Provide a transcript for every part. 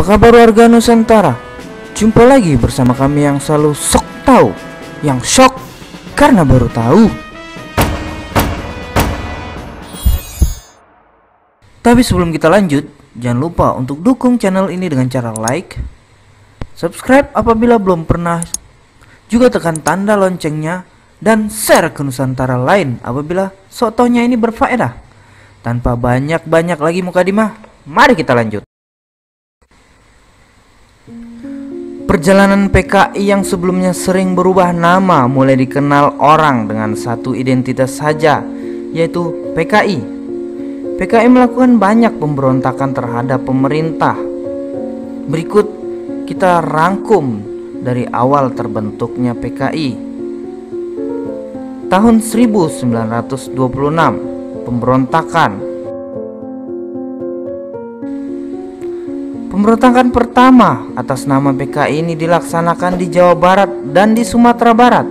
kabar warga Nusantara? Jumpa lagi bersama kami yang selalu sok tahu, yang shock karena baru tahu. Tapi sebelum kita lanjut, jangan lupa untuk dukung channel ini dengan cara like, subscribe apabila belum pernah, juga tekan tanda loncengnya, dan share ke Nusantara lain apabila sotonya ini berfaedah. Tanpa banyak-banyak lagi mukadimah, mari kita lanjut. Perjalanan PKI yang sebelumnya sering berubah nama mulai dikenal orang dengan satu identitas saja, yaitu PKI. PKI melakukan banyak pemberontakan terhadap pemerintah. Berikut kita rangkum dari awal terbentuknya PKI. Tahun 1926, pemberontakan. Pemberontakan pertama atas nama PKI ini dilaksanakan di Jawa Barat dan di Sumatera Barat.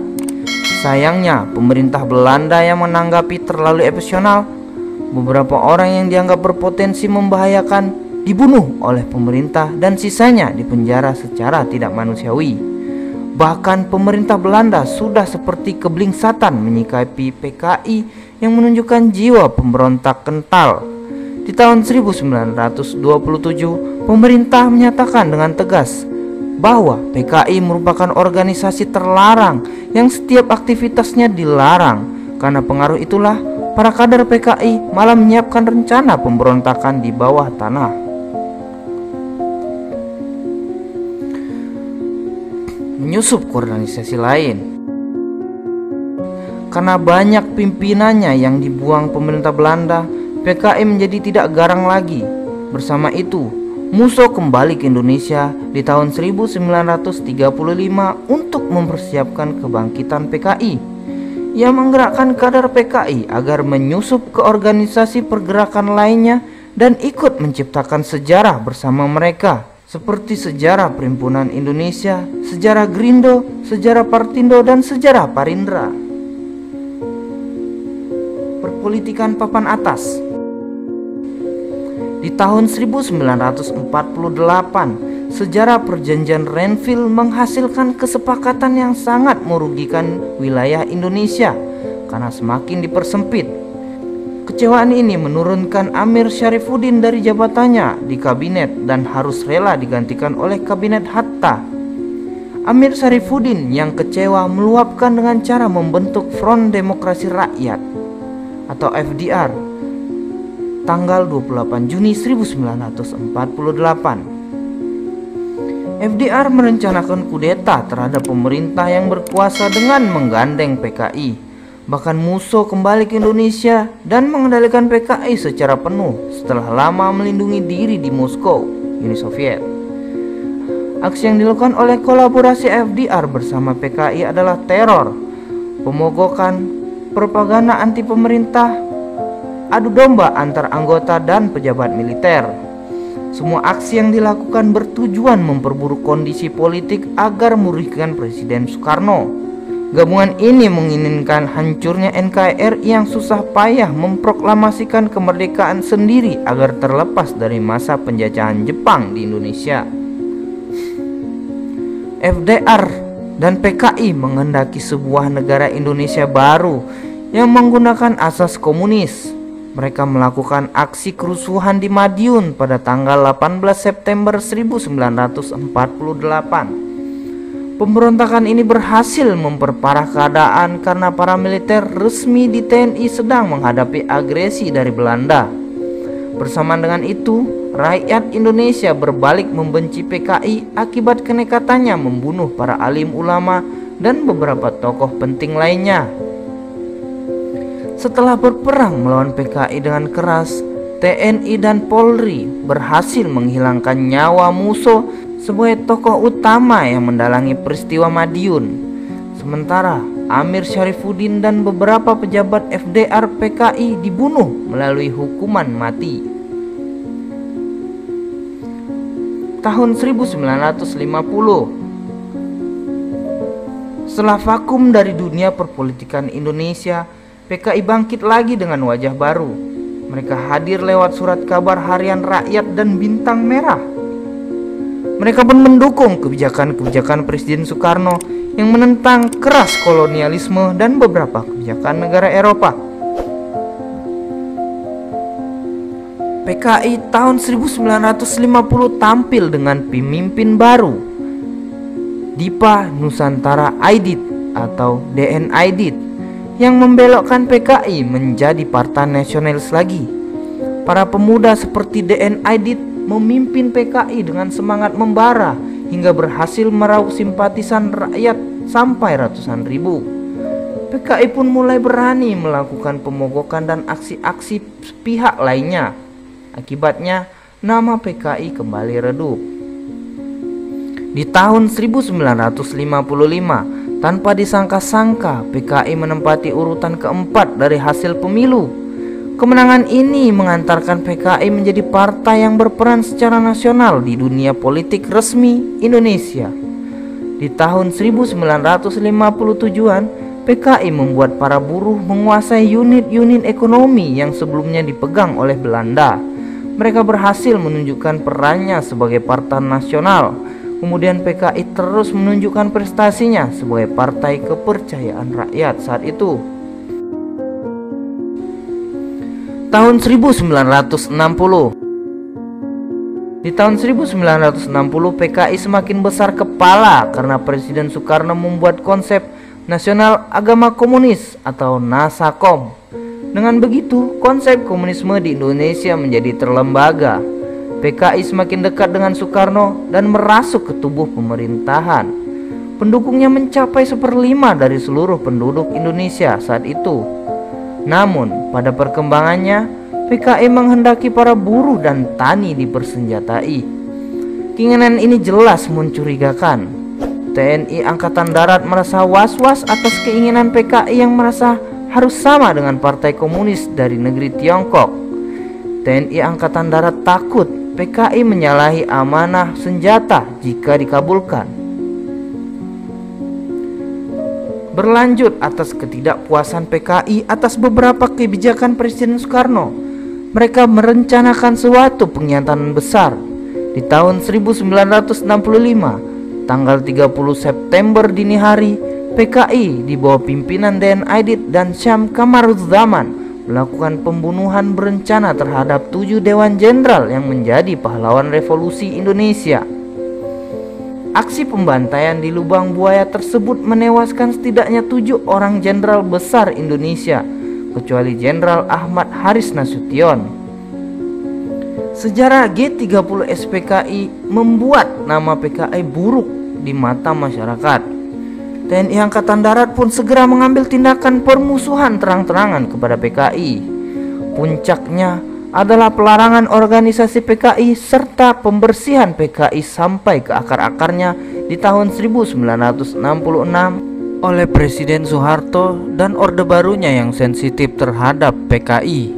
Sayangnya, pemerintah Belanda yang menanggapi terlalu emosional. Beberapa orang yang dianggap berpotensi membahayakan dibunuh oleh pemerintah dan sisanya dipenjara secara tidak manusiawi. Bahkan pemerintah Belanda sudah seperti keblingsatan menyikapi PKI yang menunjukkan jiwa pemberontak kental. Di tahun 1927, pemerintah menyatakan dengan tegas bahwa PKI merupakan organisasi terlarang yang setiap aktivitasnya dilarang. Karena pengaruh itulah, para kader PKI malah menyiapkan rencana pemberontakan di bawah tanah. Menyusup ke organisasi lain. Karena banyak pimpinannya yang dibuang pemerintah Belanda, PKI menjadi tidak garang lagi. Bersama itu, Musso kembali ke Indonesia di tahun 1935 untuk mempersiapkan kebangkitan PKI. Ia menggerakkan kader PKI agar menyusup ke organisasi pergerakan lainnya dan ikut menciptakan sejarah bersama mereka, seperti sejarah Perhimpunan Indonesia, sejarah Grindo, sejarah Partindo, dan sejarah Parindra. Perpolitikan papan atas. Di tahun 1948, sejarah perjanjian Renville menghasilkan kesepakatan yang sangat merugikan wilayah Indonesia karena semakin dipersempit. Kecewaan ini menurunkan Amir Syarifuddin dari jabatannya di kabinet dan harus rela digantikan oleh kabinet Hatta. Amir Syarifuddin yang kecewa meluapkan dengan cara membentuk Front Demokrasi Rakyat atau FDR tanggal 28 Juni 1948. FDR merencanakan kudeta terhadap pemerintah yang berkuasa dengan menggandeng PKI. Bahkan Musso kembali ke Indonesia dan mengendalikan PKI secara penuh setelah lama melindungi diri di Moskow, Uni Soviet. Aksi yang dilakukan oleh kolaborasi FDR bersama PKI adalah teror, pemogokan, propaganda anti pemerintah, adu domba antar anggota dan pejabat militer. Semua aksi yang dilakukan bertujuan memperburuk kondisi politik agar merugikan Presiden Soekarno. Gabungan ini menginginkan hancurnya NKRI yang susah payah memproklamasikan kemerdekaan sendiri agar terlepas dari masa penjajahan Jepang di Indonesia. FDR dan PKI menghendaki sebuah negara Indonesia baru yang menggunakan asas komunis. Mereka melakukan aksi kerusuhan di Madiun pada tanggal 18 September 1948. Pemberontakan ini berhasil memperparah keadaan karena para militer resmi di TNI sedang menghadapi agresi dari Belanda. Bersamaan dengan itu, rakyat Indonesia berbalik membenci PKI akibat kenekatannya membunuh para alim ulama dan beberapa tokoh penting lainnya. Setelah berperang melawan PKI dengan keras, TNI dan Polri berhasil menghilangkan nyawa Musso sebagai tokoh utama yang mendalangi peristiwa Madiun. Sementara Amir Syarifuddin dan beberapa pejabat FDR PKI dibunuh melalui hukuman mati. Tahun 1950, setelah vakum dari dunia perpolitikan Indonesia, PKI bangkit lagi dengan wajah baru. Mereka hadir lewat surat kabar harian rakyat dan bintang merah. Mereka pun mendukung kebijakan-kebijakan Presiden Soekarno yang menentang keras kolonialisme dan beberapa kebijakan negara Eropa. PKI tahun 1950 tampil dengan pemimpin baru, Dipa Nusantara Aidit atau DN Aidit, yang membelokkan PKI menjadi partai nasionalis lagi. Para pemuda seperti DN Aidit memimpin PKI dengan semangat membara hingga berhasil meraup simpatisan rakyat sampai ratusan ribu. PKI pun mulai berani melakukan pemogokan dan aksi-aksi pihak lainnya. Akibatnya nama PKI kembali redup. Di tahun 1955, tanpa disangka-sangka PKI menempati urutan keempat dari hasil pemilu. Kemenangan ini mengantarkan PKI menjadi partai yang berperan secara nasional di dunia politik resmi Indonesia. Di tahun 1957-an, PKI membuat para buruh menguasai unit-unit ekonomi yang sebelumnya dipegang oleh Belanda. Mereka berhasil menunjukkan perannya sebagai partai nasional. Kemudian PKI terus menunjukkan prestasinya sebagai partai kepercayaan rakyat saat itu. Tahun 1960. Di tahun 1960 PKI semakin besar kepala karena Presiden Soekarno membuat konsep Nasional Agama Komunis atau NASAKOM. Dengan begitu, konsep komunisme di Indonesia menjadi terlembaga. PKI semakin dekat dengan Soekarno dan merasuk ke tubuh pemerintahan. Pendukungnya mencapai 1/5 dari seluruh penduduk Indonesia saat itu. Namun, pada perkembangannya, PKI menghendaki para buruh dan tani dipersenjatai. Keinginan ini jelas mencurigakan. TNI Angkatan Darat merasa was-was atas keinginan PKI yang merasa harus sama dengan Partai Komunis dari negeri Tiongkok. TNI Angkatan Darat takut PKI menyalahi amanah senjata jika dikabulkan. Berlanjut atas ketidakpuasan PKI atas beberapa kebijakan Presiden Soekarno, mereka merencanakan suatu pengkhianatan besar. Di tahun 1965, tanggal 30 September dini hari, PKI di bawah pimpinan DN Aidit dan Syam Kamaruzzaman melakukan pembunuhan berencana terhadap 7 dewan jenderal yang menjadi pahlawan revolusi Indonesia. Aksi pembantaian di Lubang Buaya tersebut menewaskan setidaknya 7 orang jenderal besar Indonesia, kecuali Jenderal Ahmad Haris Nasution. Sejarah G30 SPKI membuat nama PKI buruk di mata masyarakat. TNI Angkatan Darat pun segera mengambil tindakan permusuhan terang-terangan kepada PKI. Puncaknya adalah pelarangan organisasi PKI serta pembersihan PKI sampai ke akar-akarnya di tahun 1966 oleh Presiden Soeharto dan Orde Barunya yang sensitif terhadap PKI.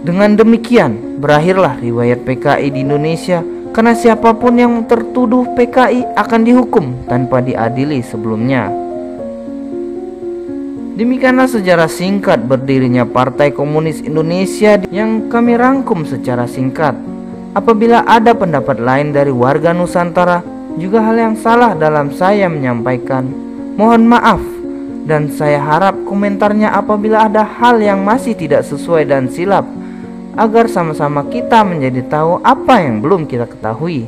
Dengan demikian, berakhirlah riwayat PKI di Indonesia. Karena siapapun yang tertuduh PKI akan dihukum tanpa diadili sebelumnya. Demikianlah sejarah singkat berdirinya Partai Komunis Indonesia yang kami rangkum secara singkat. Apabila ada pendapat lain dari warga Nusantara, juga hal yang salah dalam saya menyampaikan, mohon maaf. Dan saya harap komentarnya apabila ada hal yang masih tidak sesuai dan silap, agar sama-sama kita menjadi tahu apa yang belum kita ketahui.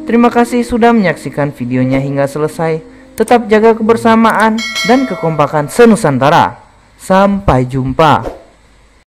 Terima kasih sudah menyaksikan videonya hingga selesai. Tetap jaga kebersamaan dan kekompakan senusantara. Sampai jumpa.